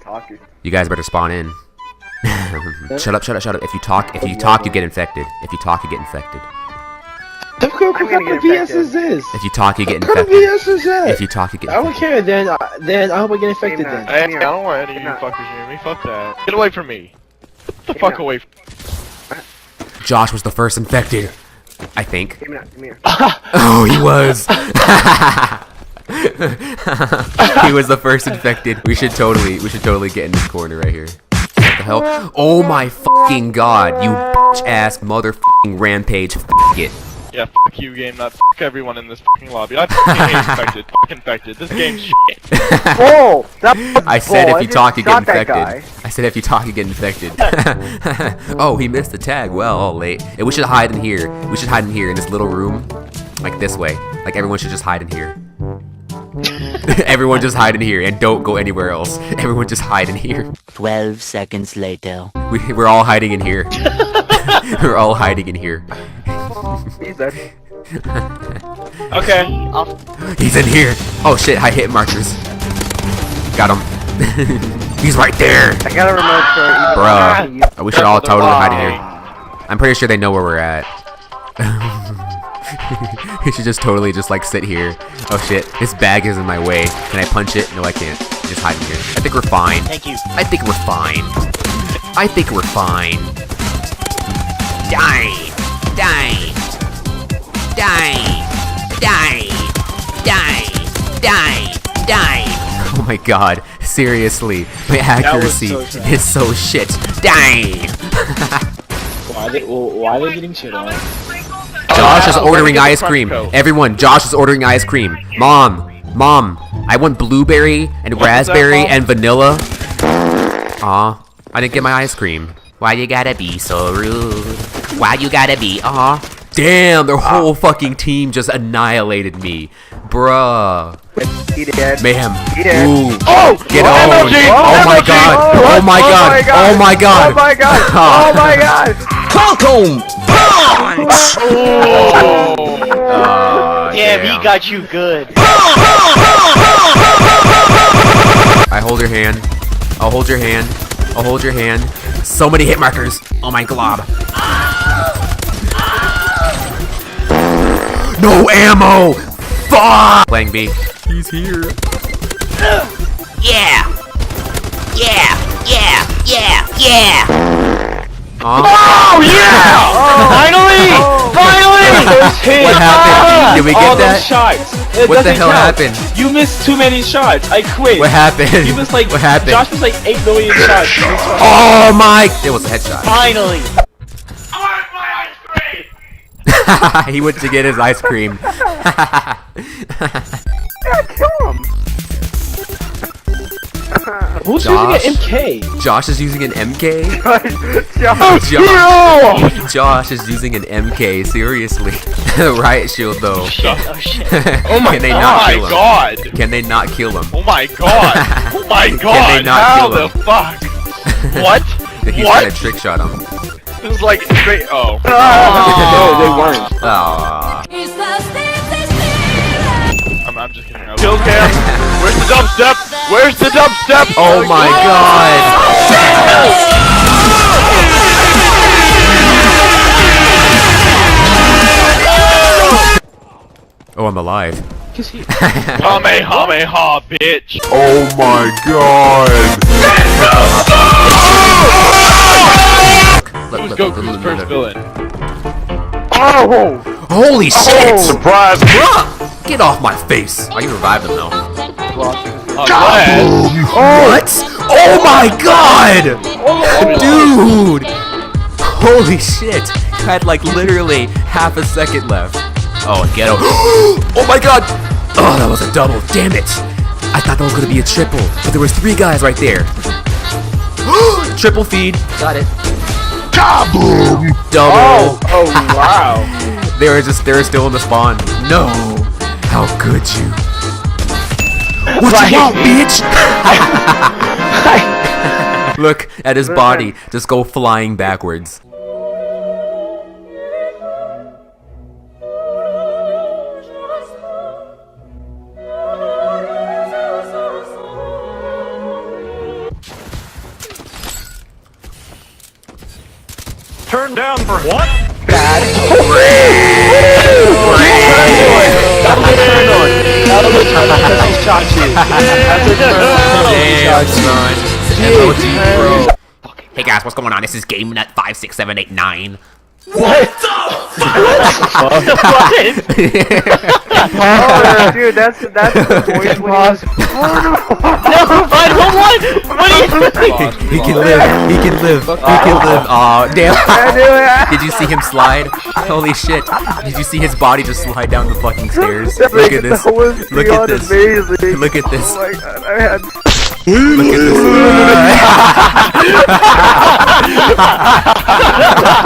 talking. You guys better spawn in. Shut up. If you talk, you get infected. If you talk, you get infected. What kind of BS is this? If you talk, you get What kind of infected. BS is that? If you talk, you get I don't infected. care then I hope I get infected then. Hey, I don't want any of you fuckers near me. Fuck that. Get away from me. Get the fuck away from me. Josh was the first infected. I think. Give me here. Oh, he was. He was the first infected. We should totally get in this corner right here. What the hell? Oh my fucking god, you bitch ass motherfucking rampage. F it. Yeah, fuck you, game nut. Fuck everyone in this fucking lobby. I fucking hate infected. Fuck infected. This game's shit. Oh, that was I said if you talk, you get shot that infected. I said if you talk, you get infected. Oh, he missed the tag. Well, all late. Hey, we should hide in here. We should hide in here in this little room, like this way. Like everyone should just hide in here. Everyone just hide in here and don't go anywhere else. Everyone just hide in here. 12 seconds later. We're all hiding in here. We're all hiding in here. He's there. Okay. He's in here. Oh shit, high hit markers. Got him. He's right there. I got a remote for Bruh. We should all totally hide in here. I'm pretty sure they know where we're at. We should just totally just like sit here. Oh shit, this bag is in my way. Can I punch it? No, I can't. Just hide in here. I think we're fine. Thank you. I think we're fine. I think we're fine. Die! Die! Die! Die! Die! Die! Die! Oh my god, seriously, my accuracy is so shit. Die! Why are they getting shit on? Josh is ordering ice cream. Everyone, Josh is ordering ice cream. Mom, I want blueberry and raspberry and vanilla. Aw, I didn't get my ice cream. Why you gotta be so rude? Why you gotta be, Damn, their whole fucking team just annihilated me. Bruh. Mayhem. Ooh. Oh! Get on. Oh my god. Oh my god. Oh my god. Oh my god. Oh my god. Falcon! Damn, he got you good. I hold your hand. I'll hold your hand. I'll hold your hand. So many hit markers. Oh my glob. No ammo! Fuck! Playing B. He's here. Yeah! Yeah! Yeah! Yeah! Yeah! Oh yeah! Finally! Finally! What happened? Did we get that? Shots. What the hell happened? You missed too many shots. I quit. What happened? You missed like. What happened? Josh was like 8 million shots. Oh my! It was a headshot. Finally! He went to get his ice cream. Yeah, kill him. Who's Josh? using an MK? Josh is using an MK? Josh. Josh is using an MK, seriously. Riot shield though. Oh shit. Oh my Can they not kill him? god. Can they not kill him? Oh my god. Oh my god. Can they not How kill the him? fuck? What? He's What? trying to trick shot him. This is like straight. Oh. No, they weren't. Aww. I'm just kidding. Kill cam. Where's the dubstep? Where's the dubstep? Oh my god! Oh, I'm alive. Kamehameha, bitch. Oh my god! Who's Goku's first villain? Oh! Holy shit! Surprise! Bruh! Get off my face! I can revive him though. What? Oh my god! Dude! Holy shit! You had like literally half a second left. Oh, ghetto. Oh my god! Oh, that was a double. Damn it! I thought that was gonna be a triple, but there was 3 guys right there. Triple feed. Got it. Double. Oh wow. They were still in the spawn. No. How could you? What you want, bitch? Look at his body just go flying backwards. turned down for what? Damn, son. MLG, bro. Hey guys, what's going on? This is GameNut56789. Oh, dude, that's the voice. He can live. He can live. He can live. Aw, damn. Did you see him slide? Holy shit. Did you see his body just slide down the fucking stairs? Look at this. Look at this. Look at this. Oh my god, I had... Look at this.